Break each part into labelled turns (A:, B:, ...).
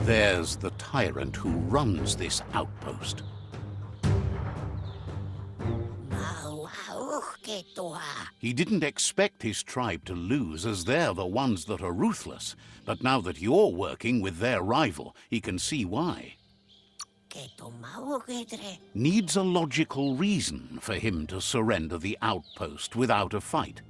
A: There's the tyrant who runs this outpost. He didn't expect his tribe to lose, as they're the ones that are ruthless. But now that you're working with their rival, he can see why. Needs a logical reason for him to surrender the outpost without a fight.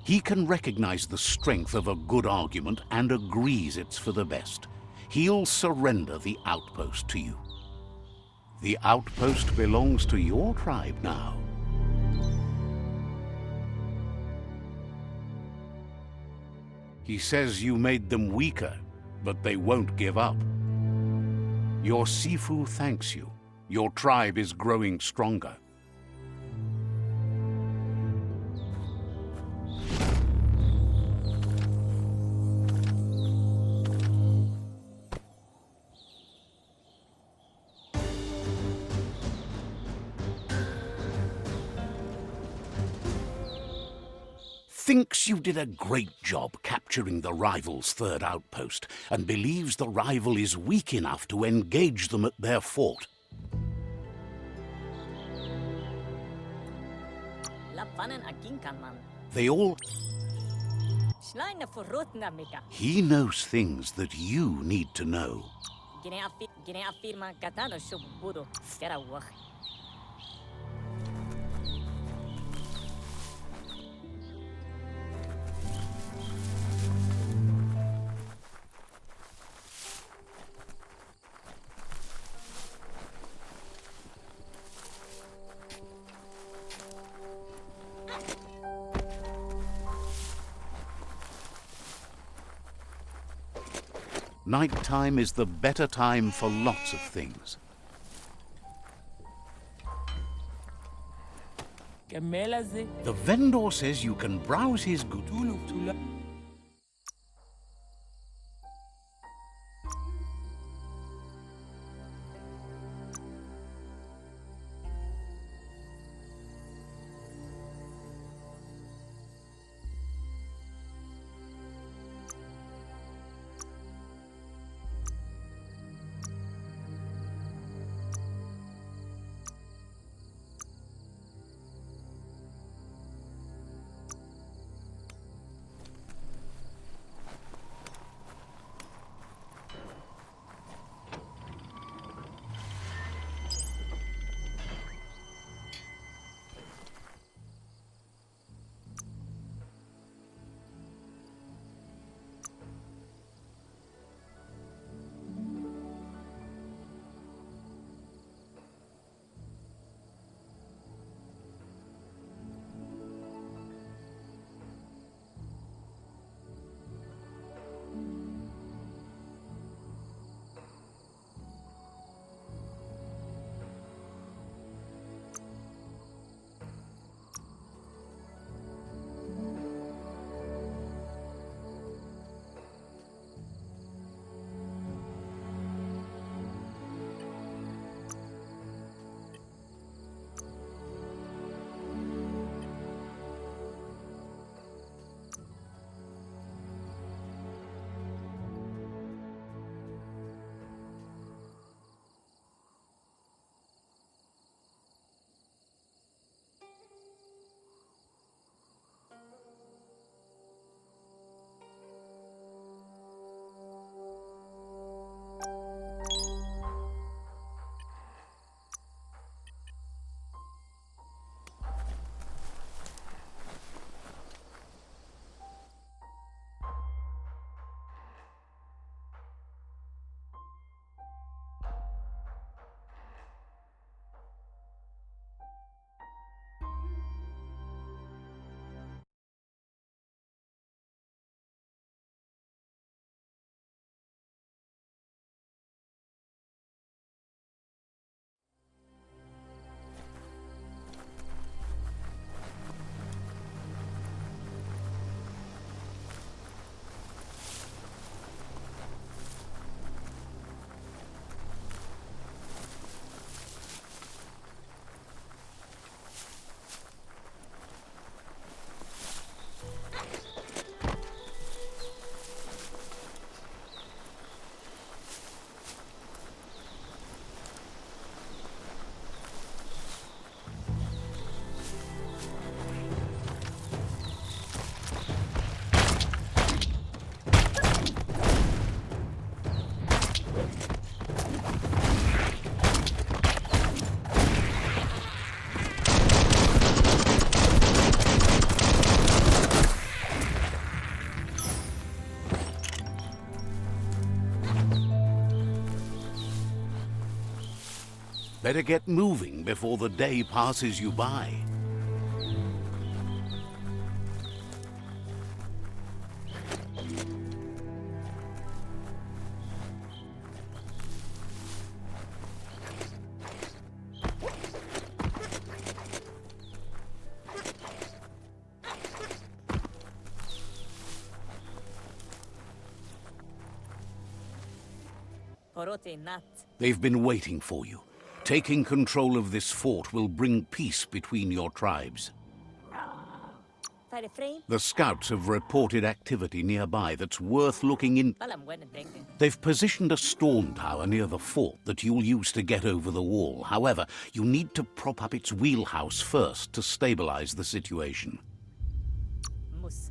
A: He can recognize the strength of a good argument and agrees it's for the best. He'll surrender the outpost to you. The outpost belongs to your tribe now. He says you made them weaker, but they won't give up. Your Sifu thanks you. Your tribe is growing stronger. Thinks you did a great job capturing the rival's third outpost, and believes the rival is weak enough to engage them at their fort. They all... He knows things that you need to know. Nighttime is the better time for lots of things. The vendor says you can browse his goods. Better get moving before the day passes you by. They've been waiting for you. Taking control of this fort will bring peace between your tribes. The scouts have reported activity nearby that's worth looking in. They've positioned a storm tower near the fort that you'll use to get over the wall. However, you need to prop up its wheelhouse first to stabilize the situation.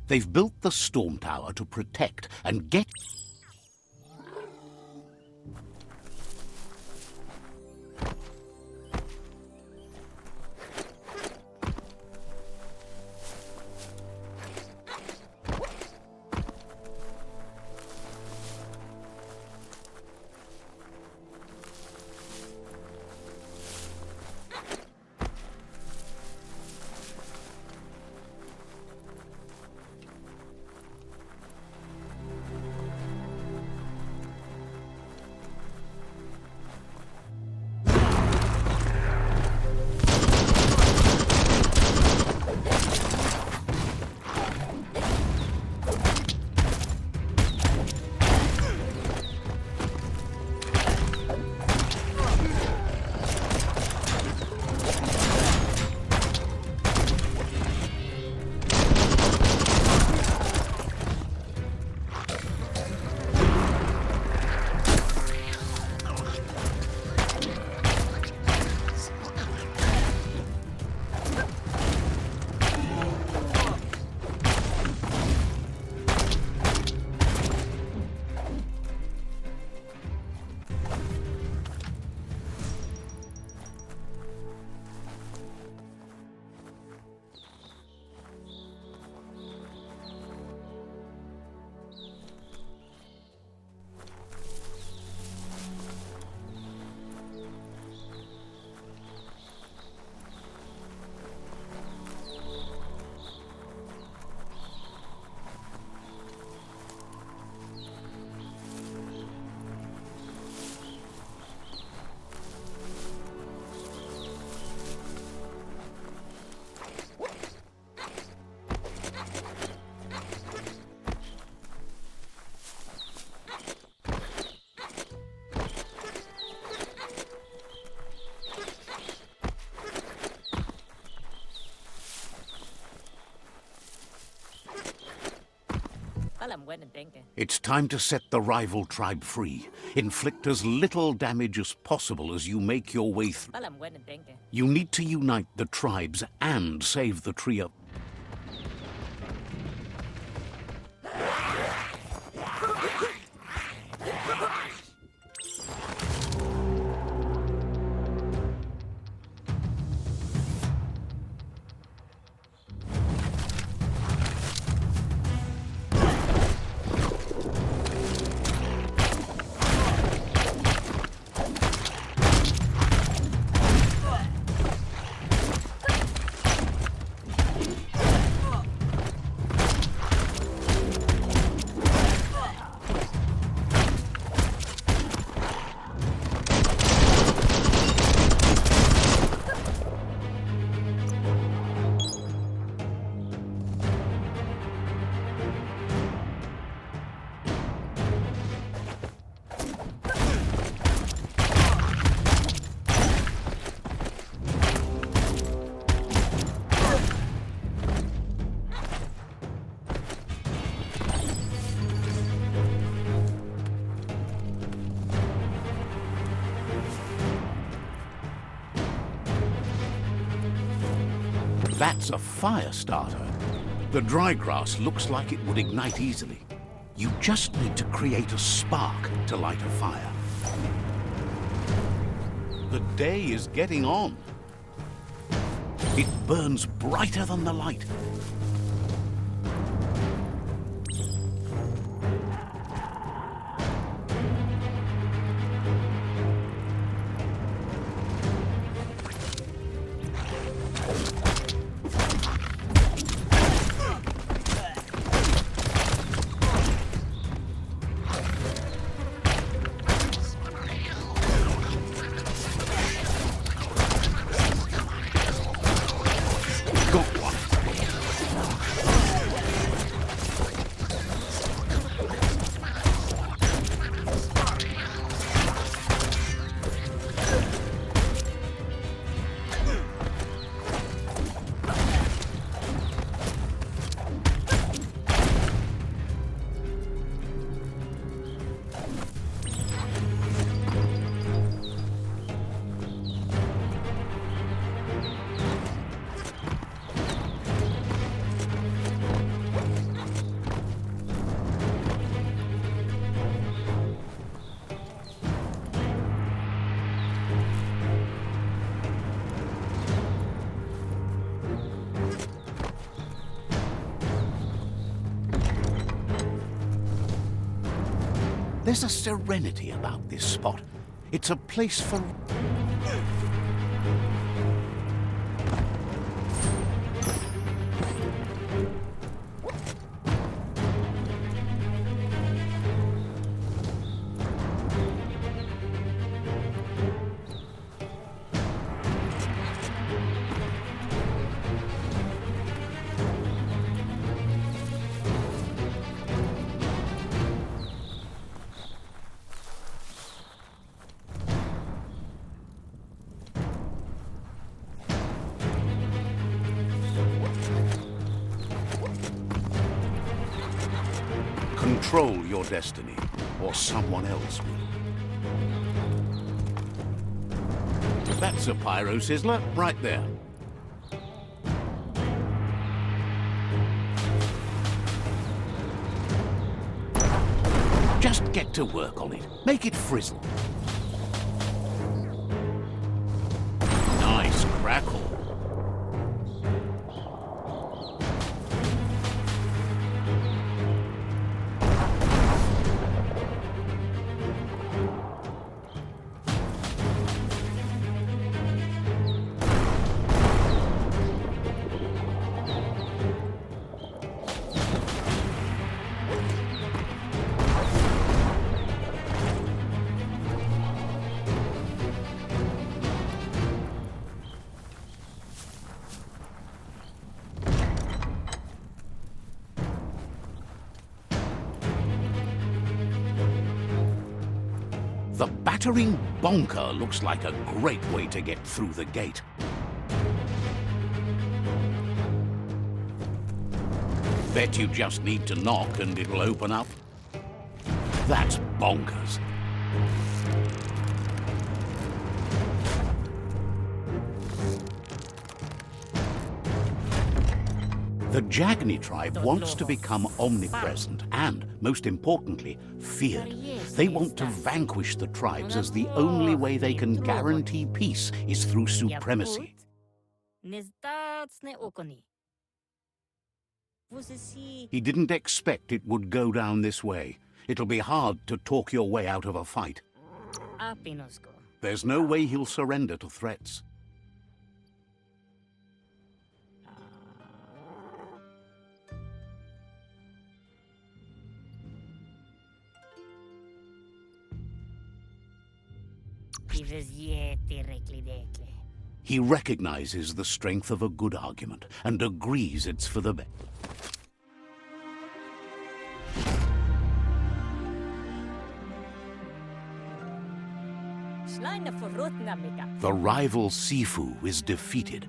A: They've built the storm tower to protect and get... It's time to set the rival tribe free. Inflict as little damage as possible as you make your way through. You need to unite the tribes and save the trio. That's a fire starter. The dry grass looks like it would ignite easily. You just need to create a spark to light a fire. The day is getting on. It burns brighter than the light. There's a serenity about this spot. It's a place for... Control your destiny, or someone else will. That's a pyro sizzler right there. Just get to work on it. Make it frizzle. Nice crackle. The battering bonker looks like a great way to get through the gate. Bet you just need to knock and it'll open up. That's bonkers. The Jagni tribe wants to become omnipresent and, most importantly, feared. They want to vanquish the tribes as the only way they can guarantee peace is through supremacy. He didn't expect it would go down this way. It'll be hard to talk your way out of a fight. There's no way he'll surrender to threats. He recognizes the strength of a good argument and agrees it's for the best. The rival Sifu is defeated.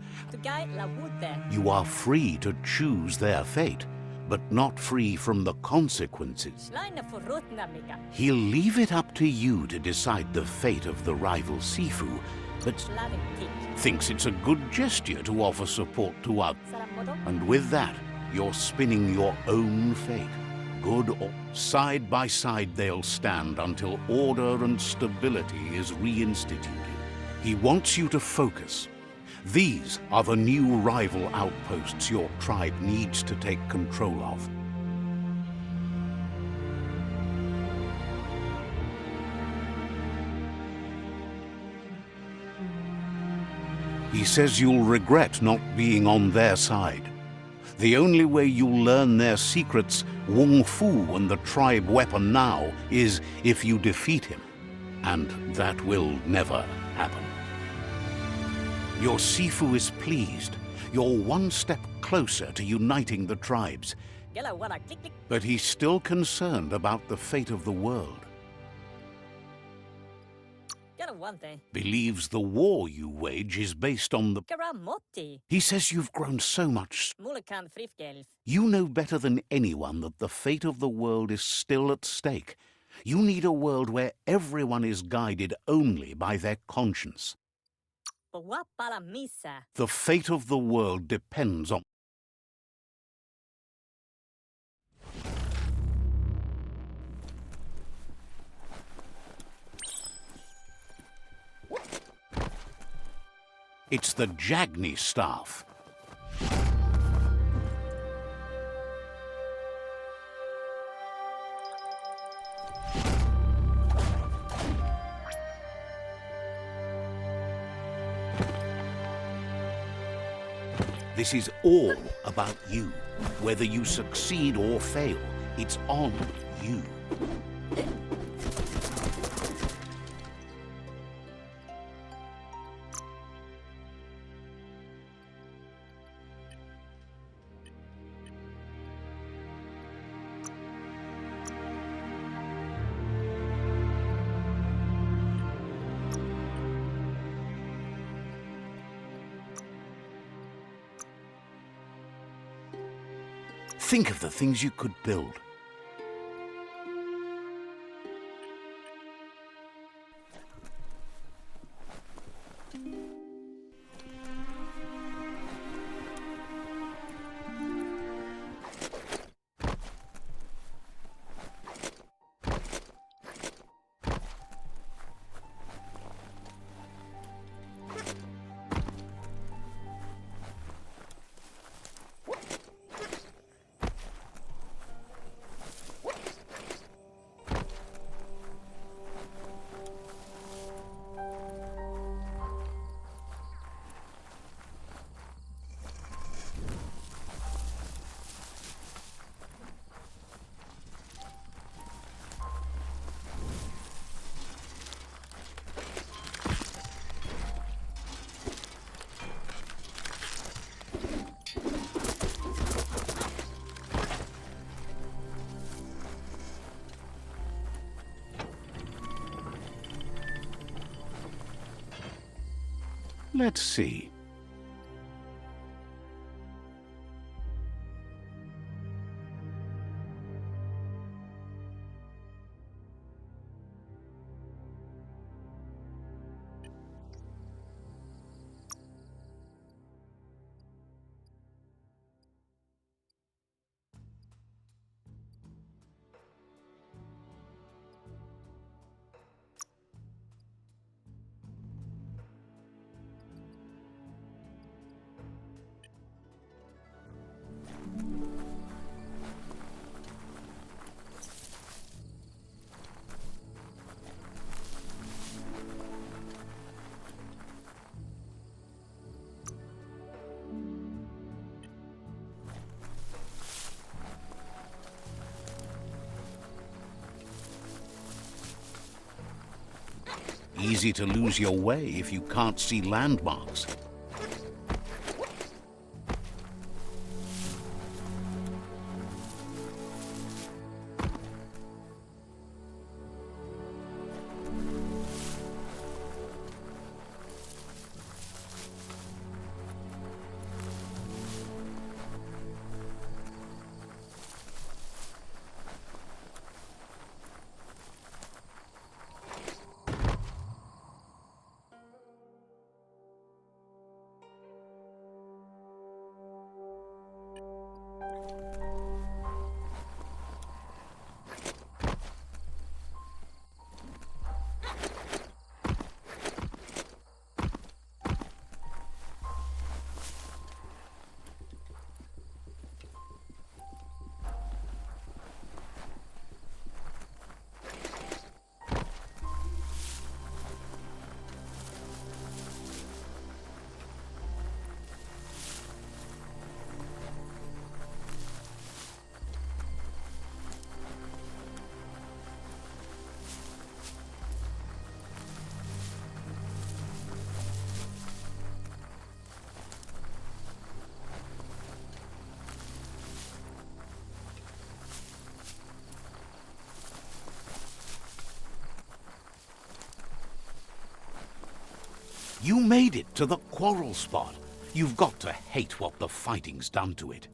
A: You are free to choose their fate, but not free from the consequences. He'll leave it up to you to decide the fate of the rival Sifu, but thinks it's a good gesture to offer support to others. And with that, you're spinning your own fate. Good or side by side they'll stand until order and stability is reinstituted. He wants you to focus. These are the new rival outposts your tribe needs to take control of. He says you'll regret not being on their side. The only way you'll learn their secrets, Wung Fu and the tribe weapon now, is if you defeat him. And that will never happen. Your Sifu is pleased. You're one step closer to uniting the tribes. But he's still concerned about the fate of the world. Believes the war you wage is based on the... He says you've grown so much. You know better than anyone that the fate of the world is still at stake. You need a world where everyone is guided only by their conscience. The fate of the world depends on... It's the Jagni staff. This is all about you. Whether you succeed or fail, it's on you. Think of the things you could build. Let's see. Easy to lose your way if you can't see landmarks. You made it to the quarrel spot. You've got to hate what the fighting's done to it.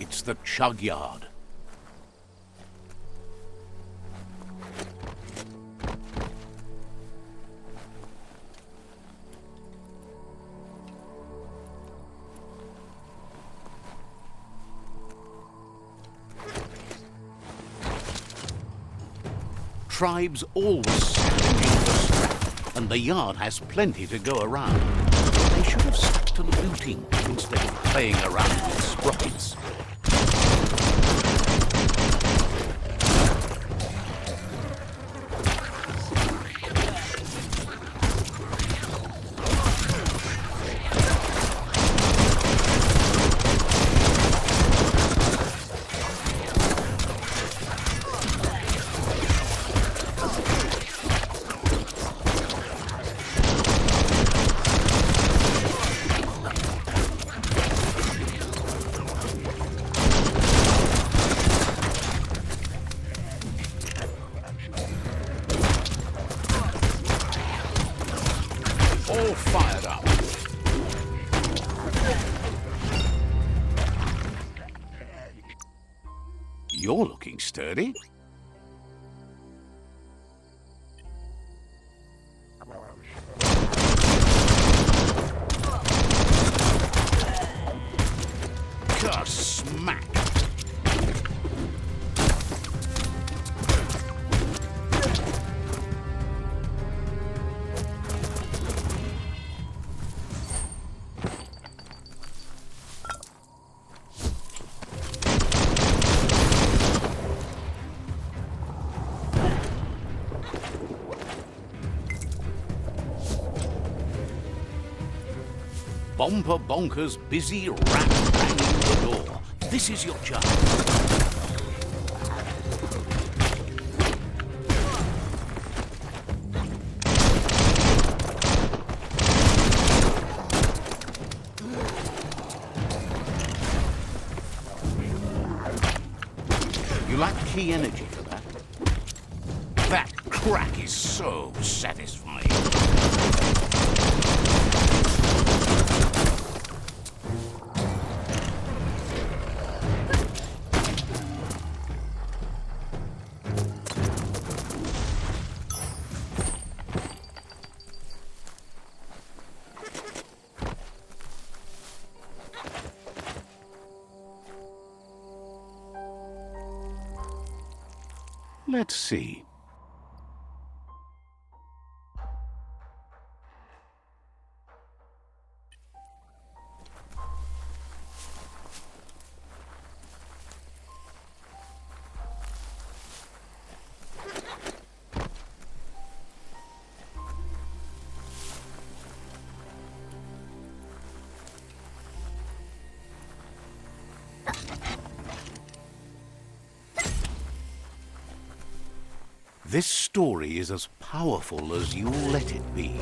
A: It's the chug yard. Tribes always scavenge for scrap, and the yard has plenty to go around. They should have stuck to looting instead of playing around with sprockets. All fired up. You're looking sturdy. Smack. Bomper Bonker's busy banging the door. This is your chance. You lack key energy for that. That crack is so satisfying. Let's see. This story is as powerful as you let it be.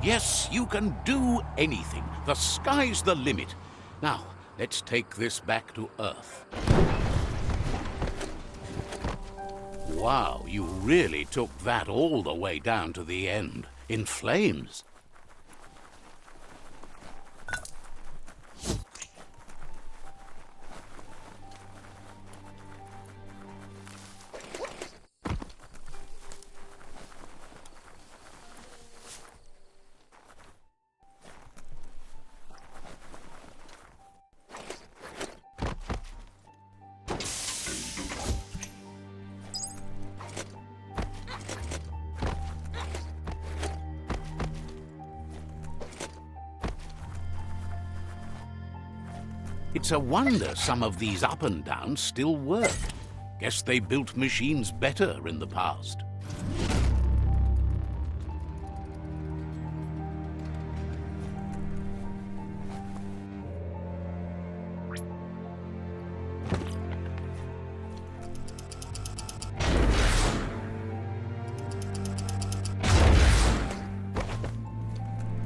A: Yes, you can do anything. The sky's the limit. Now, let's take this back to Earth. Wow, you really took that all the way down to the end, in flames. It's a wonder some of these up and downs still work. Guess they built machines better in the past.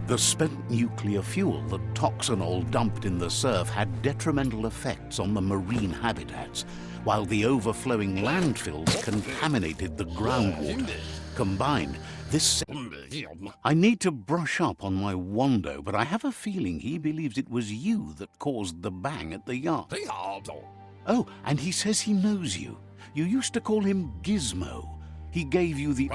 A: The spent nuclear fuel, the toxinol dumped in the surf, had detrimental effects on the marine habitats, while the overflowing landfills contaminated the groundwater. Combined, this... I need to brush up on my Wando, but I have a feeling he believes it was you that caused the bang at the yacht. Oh, and he says he knows you. You used to call him Gizmo. He gave you the...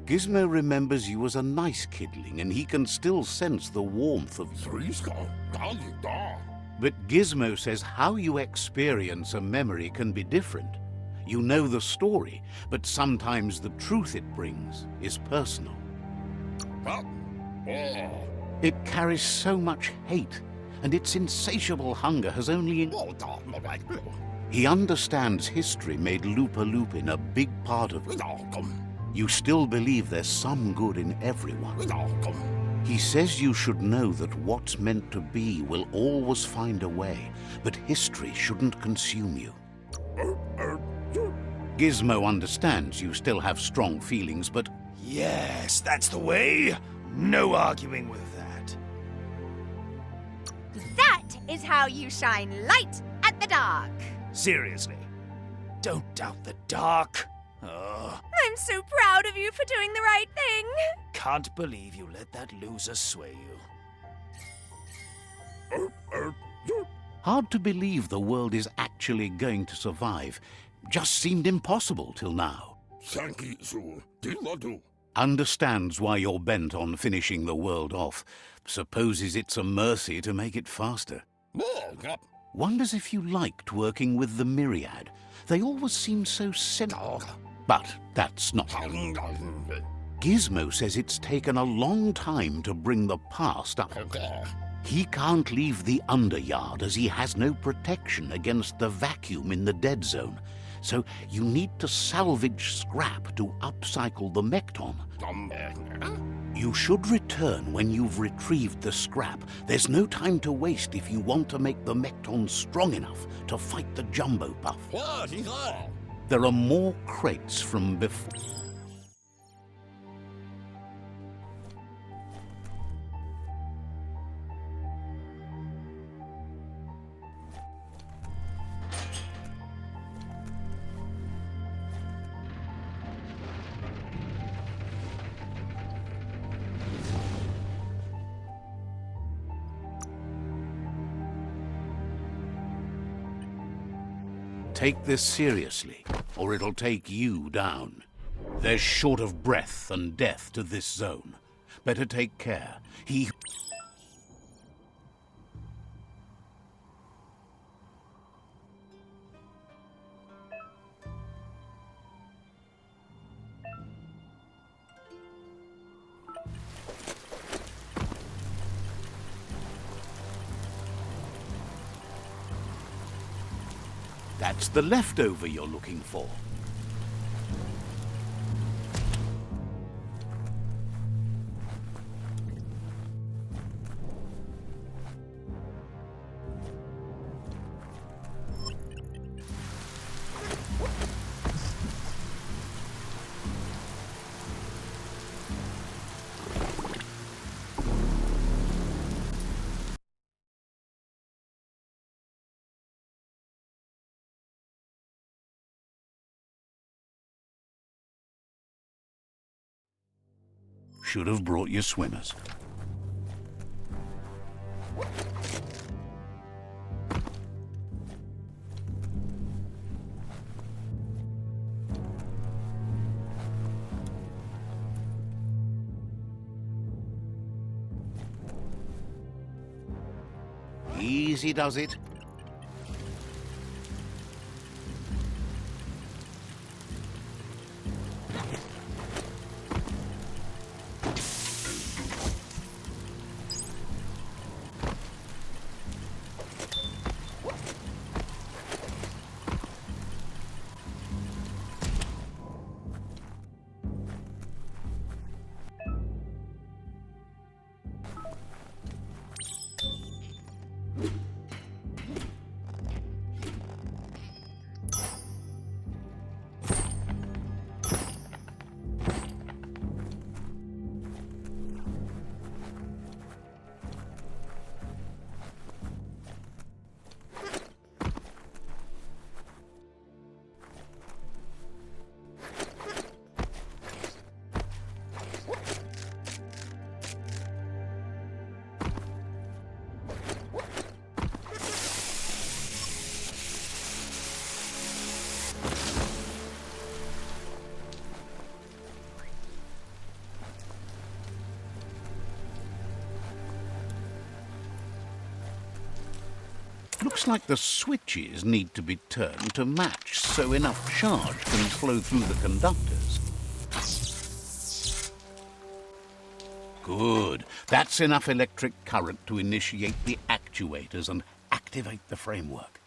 A: Gizmo remembers you as a nice kidling, and he can still sense the warmth of... But Gizmo says how you experience a memory can be different. You know the story, but sometimes the truth it brings is personal. It carries so much hate, and its insatiable hunger has only... He understands history made Lupa Lupin a big part of it. You still believe there's some good in everyone. He says you should know that what's meant to be will always find a way, but history shouldn't consume you. Gizmo understands you still have strong feelings, but...
B: Yes, that's the way. No arguing with that.
C: That is how you shine light at the dark.
B: Seriously, don't doubt the dark. Oh,
C: I'm so proud of you for doing the right thing.
B: can't believe you let that loser sway you.
A: Hard to believe the world is actually going to survive. Just seemed impossible till now. Understands why you're bent on finishing the world off. Supposes it's a mercy to make it faster. Wonders if you liked working with the Myriad. They always seem so simple. But that's not... Gizmo says it's taken a long time to bring the past up. He can't leave the Underyard as he has no protection against the vacuum in the dead zone. So you need to salvage scrap to upcycle the Mekton. You should return when you've retrieved the scrap. There's no time to waste if you want to make the Mekton strong enough to fight the Jumbo Puff. There are more crates from before. Take this seriously, or it'll take you down. There's short of breath and death to this zone. Better take care. He... That's the leftover you're looking for. Should have brought your swimmers. Easy does it. Looks like the switches need to be turned to match so enough charge can flow through the conductors. Good. That's enough electric current to initiate the actuators and activate the framework.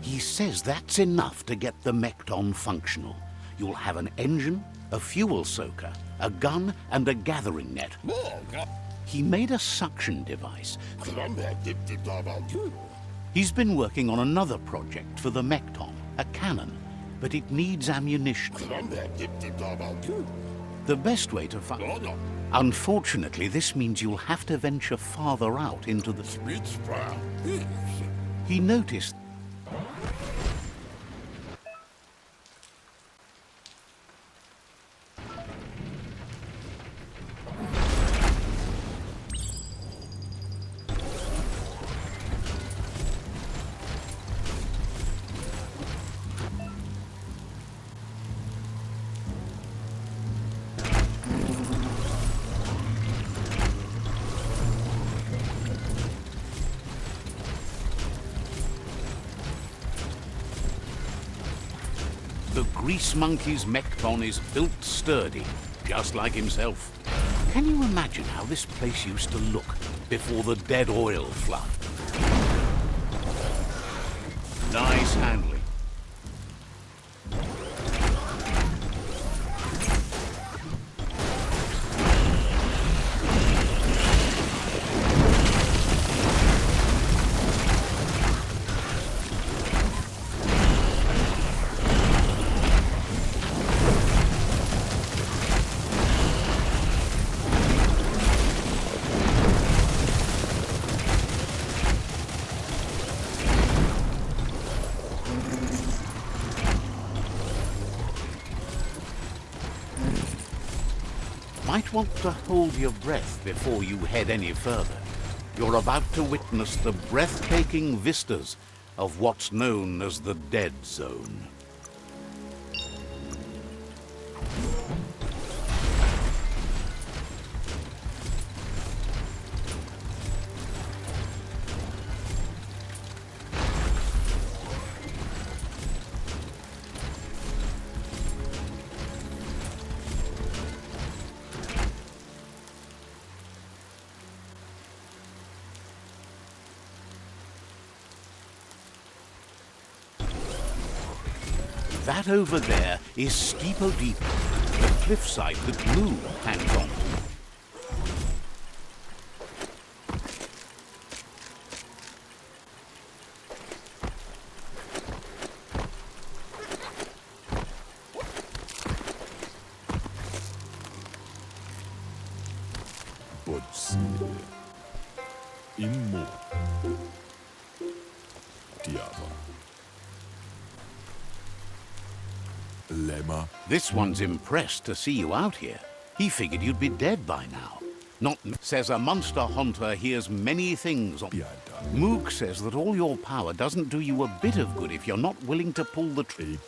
A: He says that's enough to get the Mekton functional. You'll have an engine, a fuel soaker, a gun, and a gathering net. He made a suction device. He's been working on another project for the Mekton, a cannon, but it needs ammunition. The best way to find... Unfortunately, this means you'll have to venture farther out into the... He noticed... The Grease Monkey's Mekton is built sturdy, just like himself. Can you imagine how this place used to look before the dead oil flood? Nice handling. Might want to hold your breath before you head any further. You're about to witness the breathtaking vistas of what's known as the Dead Zone. That over there is Steepo-Deep, the cliffside that Moo hangs on to. This one's impressed to see you out here. He figured you'd be dead by now. Not says a monster hunter hears many things. Moog says that all your power doesn't do you a bit of good if you're not willing to pull the trigger.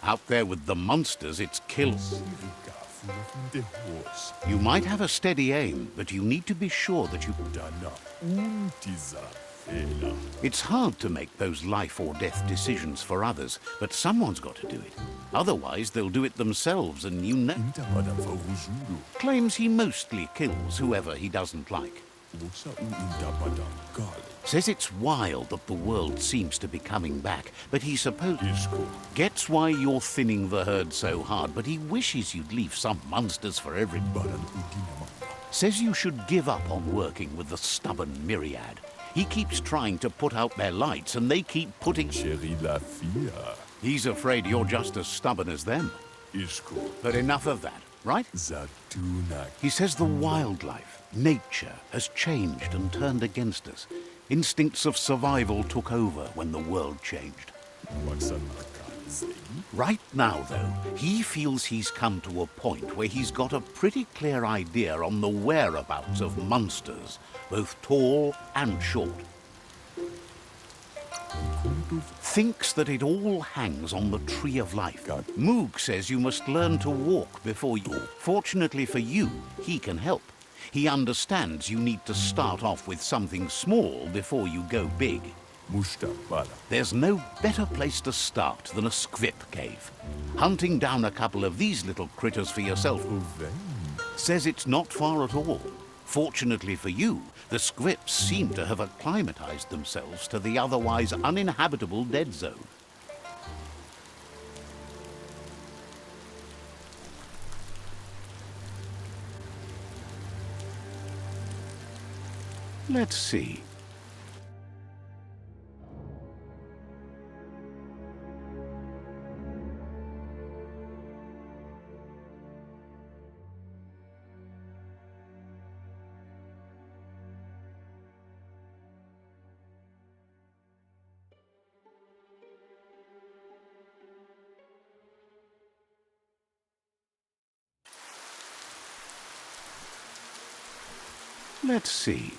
A: Out there with the monsters, it's kill. You might have a steady aim, but you need to be sure that you... It's hard to make those life or death decisions for others, but someone's got to do it. Otherwise, they'll do it themselves, and you know... Claims he mostly kills whoever he doesn't like. Says it's wild that the world seems to be coming back, but he supposes... Gets why you're thinning the herd so hard, but he wishes you'd leave some monsters for everybody. Says you should give up on working with the stubborn myriad. He keeps trying to put out their lights, and they keep putting... He's afraid you're just as stubborn as them. But enough of that. right?
D: Zaduna.
A: He says the wildlife, nature, has changed and turned against us. Instincts of survival took over when the world changed. Right now, though, he feels he's come to a point where he's got a pretty clear idea on the whereabouts of monsters, both tall and short. Thinks that it all hangs on the tree of life. Moog says you must learn to walk before you... Fortunately for you, he can help. He understands you need to start off with something small before you go big. There's no better place to start than a squip cave. Hunting down a couple of these little critters for yourself says it's not far at all. Fortunately for you, the squips seem to have acclimatized themselves to the otherwise uninhabitable dead zone. Let's see. Let's see.